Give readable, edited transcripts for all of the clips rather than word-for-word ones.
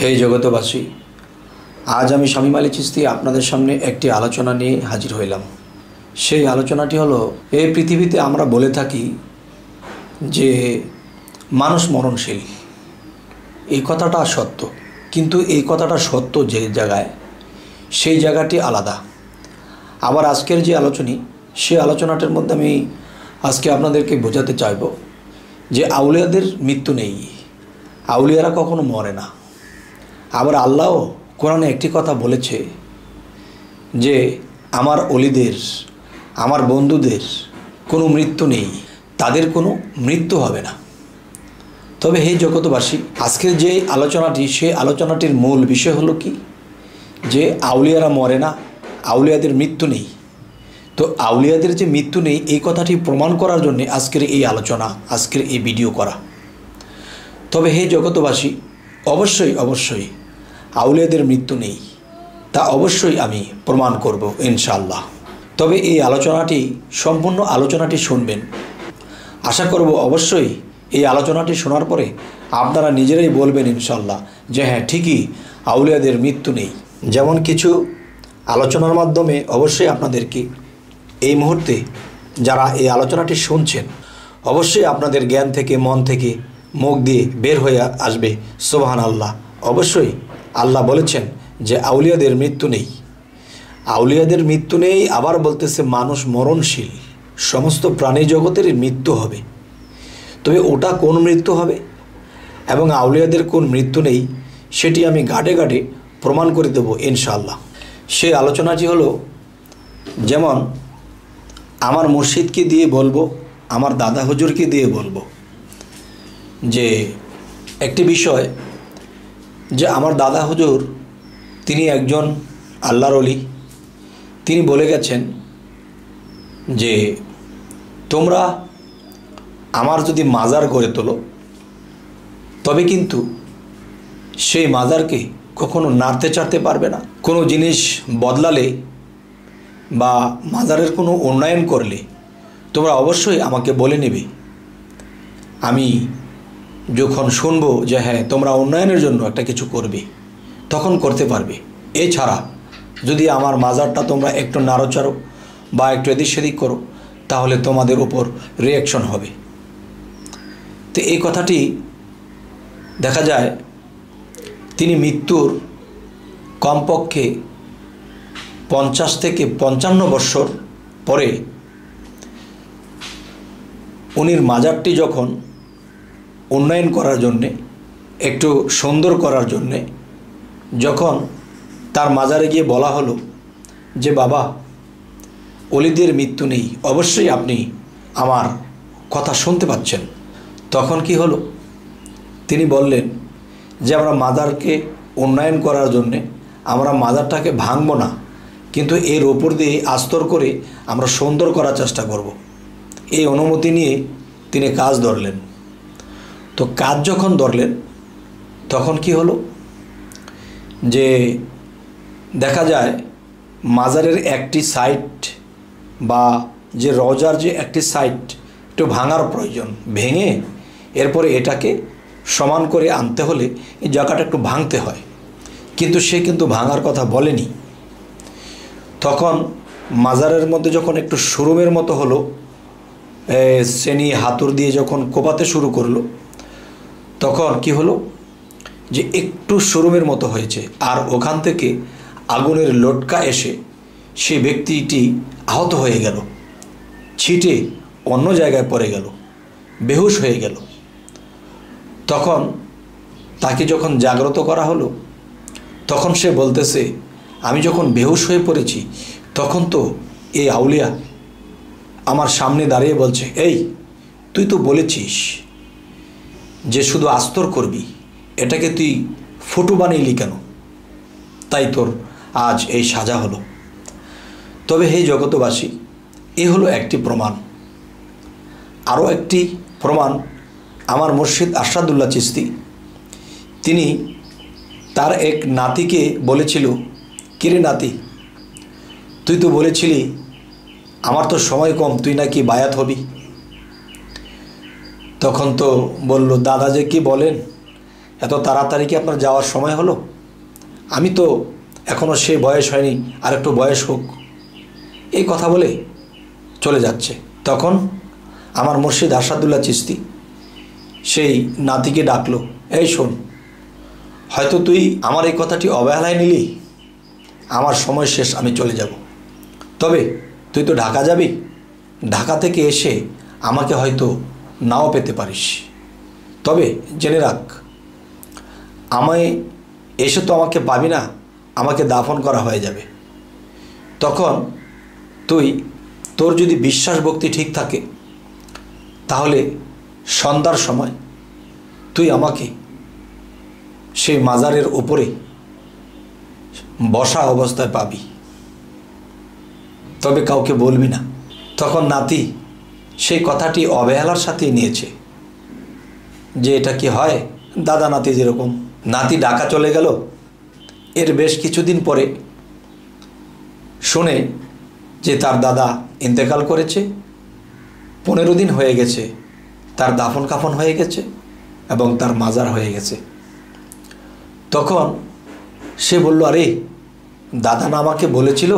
হে জগতবাসী, আজ আমি শামীম আলী চিশতি আপনাদের সামনে একটি আলোচনা নিয়ে হাজির হইলাম। সেই আলোচনাটি হলো, এই পৃথিবীতে আমরা বলে থাকি যে মানুষ মরণশীল। এই কথাটা সত্য, কিন্তু এই কথাটা সত্য যে জায়গায়, সেই জায়গাটি আলাদা। আবার আজকের যে সেই আলোচনাটার মধ্যে আমি আজকে আপনাদেরকে বোঝাতে চাইব যে আউলিয়াদের মৃত্যু নেই, আউলিয়ারা কখনো মরে না। আবার আল্লাহ কোরআনে একটি কথা বলেছে যে আমার অলিদের, আমার বন্ধুদের কোনো মৃত্যু নেই, তাদের কোনো মৃত্যু হবে না। তবে হে জগতবাসী, আজকের যে আলোচনাটি, সেই আলোচনাটির মূল বিষয় হলো কি, যে আউলিয়ারা মরে না, আউলিয়াদের মৃত্যু নেই। তো আউলিয়াদের যে মৃত্যু নেই, এই কথাটি প্রমাণ করার জন্য আজকের এই আলোচনা, আজকের এই ভিডিও করা। তবে হে জগতবাসী, অবশ্যই আউলিয়াদের মৃত্যু নেই, তা অবশ্যই আমি প্রমাণ করব ইনশাআল্লাহ। তবে এই আলোচনাটি, সম্পূর্ণ আলোচনাটি শুনবেন। আশা করব অবশ্যই এই আলোচনাটি শোনার পরে আপনারা নিজেরাই বলবেন ইনশাআল্লাহ যে হ্যাঁ, ঠিকই আউলিয়াদের মৃত্যু নেই। যেমন কিছু আলোচনার মাধ্যমে অবশ্যই আপনাদেরকে এই মুহূর্তে যারা এই আলোচনাটি শুনছেন, অবশ্যই আপনাদের জ্ঞান থেকে, মন থেকে, মুখ দিয়ে বের হয়ে আসবে সুবহানাল্লাহ। অবশ্যই আল্লাহ বলেছেন যে আউলিয়াদের মৃত্যু নেই, আউলিয়াদের মৃত্যু নেই। আবার বলতেছে মানুষ মরণশীল, সমস্ত প্রাণী জগতের মৃত্যু হবে। তবে ওটা কোন মৃত্যু হবে এবং আউলিয়াদের কোন মৃত্যু নেই, সেটি আমি গাড়ে গাড়ে প্রমাণ করে দেব ইনশাআল্লাহ। সেই আলোচনাটি হলো, যেমন আমার মুর্শিদকে দিয়ে বলবো, আমার দাদা হুজুরকে দিয়ে বলবো যে একটি বিষয়, যে আমার দাদা হুজুর তিনি একজন আল্লাহর ওলি। তিনি বলে গেছেন যে তোমরা আমার যদি মাজার গড়ে তোলো, তবে কিন্তু সেই মাজারকে কখনো নাড়তে চাড়তে পারবে না। কোনো জিনিস বদলালে বা মাজারের কোনো উন্নয়ন করলে তোমরা অবশ্যই আমাকে বলে নেবে। আমি যখন শুনবো যে হ্যাঁ তোমরা উন্নয়নের জন্য একটা কিছু করবে, তখন করতে পারবে। এছাড়া যদি আমার মাজারটা তোমরা একটু নাড়াচাড়ো বা একটু এদিক সেদিক করো, তাহলে তোমাদের উপর রিয়াকশন হবে। তো এই কথাটি দেখা যায় তিনি মৃত্যুর কমপক্ষে 50 থেকে 55 বৎসর পরে উনির মাজারটি যখন উন্নয়ন করার জন্যে, একটু সুন্দর করার জন্যে, যখন তার মাজারে গিয়ে বলা হলো যে বাবা, অলিদের মৃত্যু নেই, অবশ্যই আপনি আমার কথা শুনতে পাচ্ছেন। তখন কি হলো, তিনি বললেন যে আমরা মাজারকে উন্নয়ন করার জন্যে আমরা মাজারটাকে ভাঙবো না, কিন্তু এর ওপর দিয়ে আস্তর করে আমরা সুন্দর করার চেষ্টা করব। এই অনুমতি নিয়ে তিনি কাজ ধরলেন। তো কাজ যখন ধরলেন, তখন কি হলো যে দেখা যায় মাজারের একটি সাইড বা যে রওজার যে একটি সাইড একটু ভাঙার প্রয়োজন, ভেঙে এরপরে এটাকে সমান করে আনতে হলে এই জায়গাটা একটু ভাঙতে হয়, কিন্তু সে কিন্তু ভাঙার কথা বলেনি। তখন মাজারের মধ্যে যখন একটু শোরুমের মতো হলো, শ্রেণী হাতুড় দিয়ে যখন কোপাতে শুরু করলো, তখন কি হলো যে একটু শোরুমের মতো হয়েছে, আর ওখান থেকে আগুনের লটকা এসে সে ব্যক্তিটি আহত হয়ে গেল, ছিটে অন্য জায়গায় পড়ে গেল, বেহুশ হয়ে গেল। তখন তাকে যখন জাগ্রত করা হলো, তখন সে বলতেছে আমি যখন বেহুশ হয়ে পড়েছি, তখন তো এই আউলিয়া আমার সামনে দাঁড়িয়ে বলছে, এই তুই তো বলেছিস যে শুধু আস্তর করবি, এটাকে তুই ফটো বানাইলি কেন? তাই তোর আজ এই সাজা হলো। তবে হে জগতবাসী, এ হলো একটি প্রমাণ। আরও একটি প্রমাণ, আমার মুর্শিদ আরশাদুল্লাহ চিশতি তিনি তার এক নাতিকে বলেছিল, কিরে নাতি, তুই তো বলেছিলি আমার তো সময় কম, তুই নাকি বায়াত হবি। তখন তো বলল, দাদা যে কি বলেন, এত তাড়াতাড়ি কি আপনার যাওয়ার সময় হলো? আমি তো এখনও সেই বয়স হয়নি, আর একটু বয়স হোক। এই কথা বলে চলে যাচ্ছে। তখন আমার মুর্শিদ আরশাদুল্লাহ চিশতি সেই নাতিকে ডাকলো, এই শোন, হয়তো তুই আমার এই কথাটি অবহেলায় নিলি, আমার সময় শেষ, আমি চলে যাব। তবে তুই তো ঢাকা যাবি, ঢাকা থেকে এসে আমাকে হয়তো নাও পেতে পারিস। তবে জেনে রাখ, আমায় এসে তো আমাকে পাবি না, আমাকে দাফন করা হয়ে যাবে। তখন তোর যদি বিশ্বাস ভক্তি ঠিক থাকে, তাহলে সন্ধ্যার সময় তুই আমাকে সেই মাজারের উপরে বসা অবস্থায় পাবি, তবে কাউকে বলবি না। তখন নাতি সেই কথাটি অবহেলার সাথে নিয়েছে, যে এটা কি হয়, দাদা নাতি যেরকম। নাতি ঢাকা চলে গেল। এর বেশ কিছুদিন পরে শুনে যে তার দাদা ইন্তেকাল করেছে, 15 দিন হয়ে গেছে, তার দাফন কাফন হয়ে গেছে এবং তার মাজার হয়ে গেছে। তখন সে বলল, আরে দাদা না আমাকে বলেছিল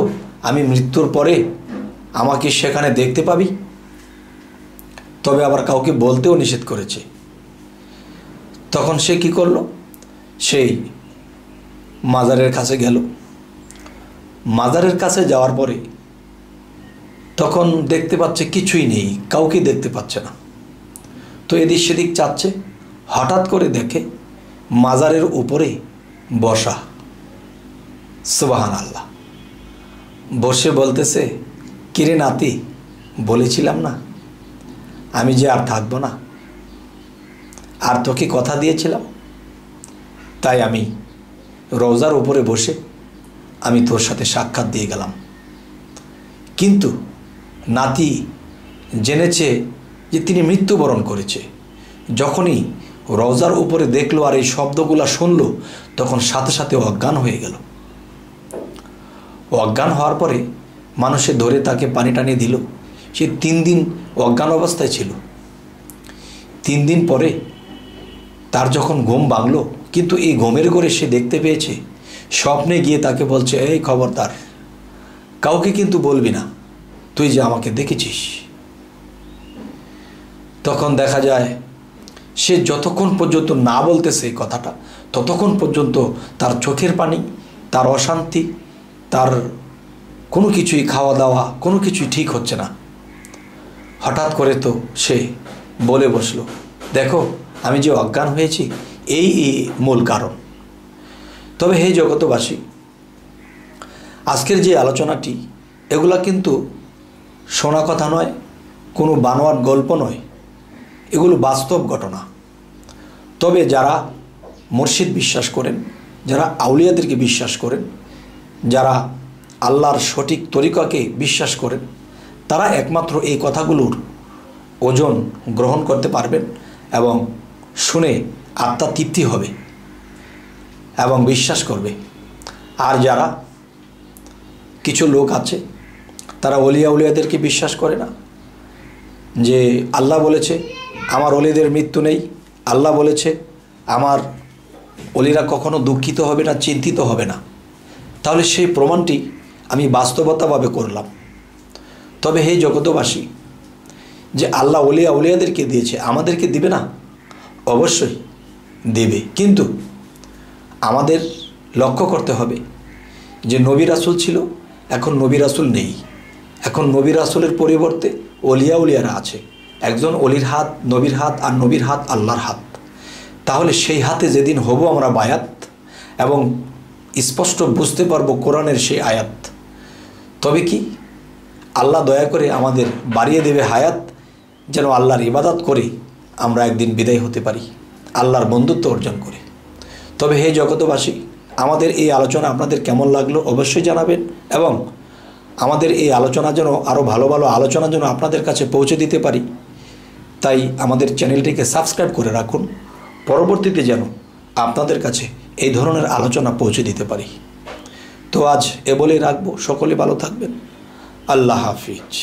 আমি মৃত্যুর পরে আমাকে সেখানে দেখতে পাবি, তবে আবার কাউকে বলতেও নিষেধ করেছে। তখন সে কি করলো, সেই মাজারের কাছে গেল। মাজারের কাছে যাওয়ার পরে তখন দেখতে পাচ্ছে কিছুই নেই, কাউকে দেখতে পাচ্ছে না। তো এদিক সেদিক চাচ্ছে, হঠাৎ করে দেখে মাজারের উপরে বসা। সুবহানাল্লাহ। বসে বলতেছে, কিরে নাতি, বলেছিলাম না আমি যে আর থাকবো না, আর তোকে কথা দিয়েছিলাম, তাই আমি রওজার উপরে বসে আমি তোর সাথে সাক্ষাৎ দিয়ে গেলাম। কিন্তু নাতি জেনেছে যে তিনি মৃত্যুবরণ করেছে। যখনই রওজার উপরে দেখলো আর এই শব্দগুলো শুনলো, তখন সাথে সাথে অজ্ঞান হয়ে গেল। অজ্ঞান হওয়ার পরে মানুষে ধরে তাকে পানি টানিয়ে দিল। সে 3 দিন অজ্ঞান অবস্থায় ছিল। 3 দিন পরে তার যখন ঘুম ভাঙল, কিন্তু এই ঘুমের ঘরে সে দেখতে পেয়েছে, স্বপ্নে গিয়ে তাকে বলছে, এই খবরদার, কাউকে কিন্তু বলবি না তুই যে আমাকে দেখেছিস। তখন দেখা যায় সে যতক্ষণ পর্যন্ত না বলতেছে এই কথাটা, ততক্ষণ পর্যন্ত তার চোখের পানি, তার অশান্তি, তার কোনো কিছুই, খাওয়া দাওয়া কোনো কিছুই ঠিক হচ্ছে না। হঠাৎ করে তো সে বলে বসলো, দেখো আমি যে অজ্ঞান হয়েছি এই মূল কারণ। তবে হে জগতবাসী, আজকের যে আলোচনাটি, এগুলা কিন্তু শোনা কথা নয়, কোনো বানোয়াট গল্প নয়, এগুলো বাস্তব ঘটনা। তবে যারা মুর্শিদ বিশ্বাস করেন, যারা আউলিয়াদেরকে বিশ্বাস করেন, যারা আল্লাহর সঠিক তরিকাকে বিশ্বাস করেন, তারা একমাত্র এই কথাগুলোর ওজন গ্রহণ করতে পারবেন এবং শুনে আত্মা তৃপ্তি হবে এবং বিশ্বাস করবে। আর যারা কিছু লোক আছে, তারা ওলিয়া উলিয়াদেরকে বিশ্বাস করে না, যে আল্লাহ বলেছে আমার ওলিদের মৃত্যু নেই, আল্লাহ বলেছে আমার ওলিরা কখনো দুঃখিত হবে না, চিন্তিত হবে না, তাহলে সেই প্রমাণটি আমি বাস্তবতাভাবে করলাম। তবে হে জগতবাসী, যে আল্লাহ ওলিয়া উলিয়াদেরকে দিয়েছে, আমাদেরকে দিবে না? অবশ্যই দেবে, কিন্তু আমাদের লক্ষ্য করতে হবে যে নবী রাসূল ছিল, এখন নবী রাসূল নেই। এখন নবী রাসূলের পরিবর্তে ওলিয়া উলিয়ারা আছে। একজন অলির হাত নবীর হাত, আর নবীর হাত আল্লাহর হাত। তাহলে সেই হাতে যেদিন হব আমরা বায়াত এবং স্পষ্ট বুঝতে পারবো কোরআনের সেই আয়াত, তবে কি আল্লাহ দয়া করে আমাদের বাড়িয়ে দেবে হায়াত, যেন আল্লাহর ইবাদত করে আমরা একদিন বিদায় হতে পারি, আল্লাহর বন্ধুত্ব অর্জন করে। তবে হে জগতবাসী, আমাদের এই আলোচনা আপনাদের কেমন লাগলো অবশ্যই জানাবেন, এবং আমাদের এই আলোচনা যেন আরও ভালো ভালো আলোচনা যেন আপনাদের কাছে পৌঁছে দিতে পারি, তাই আমাদের চ্যানেলটিকে সাবস্ক্রাইব করে রাখুন, পরবর্তীতে যেন আপনাদের কাছে এই ধরনের আলোচনা পৌঁছে দিতে পারি। তো আজ এ বলেই রাখবো, সকলে ভালো থাকবেন। আল্লাহ হাফিজ।